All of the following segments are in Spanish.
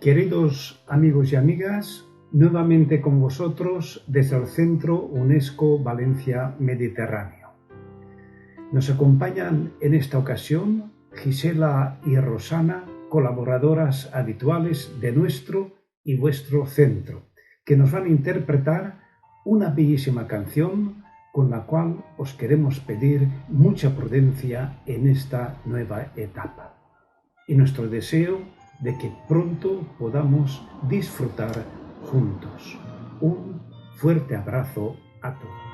Queridos amigos y amigas, nuevamente con vosotros desde el Centro UNESCO Valencia Mediterráneo. Nos acompañan en esta ocasión Gisela y Rosana, colaboradoras habituales de nuestro y vuestro centro, que nos van a interpretar una bellísima canción con la cual os queremos pedir mucha prudencia en esta nueva etapa. Y nuestro deseo de que pronto podamos disfrutar juntos. Un fuerte abrazo a todos.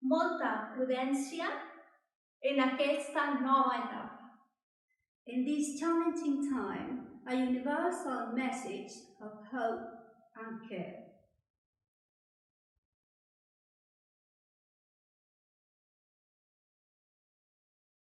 Molta prudencia in aquesta nuova etapa. In this challenging time, a universal message of hope and care.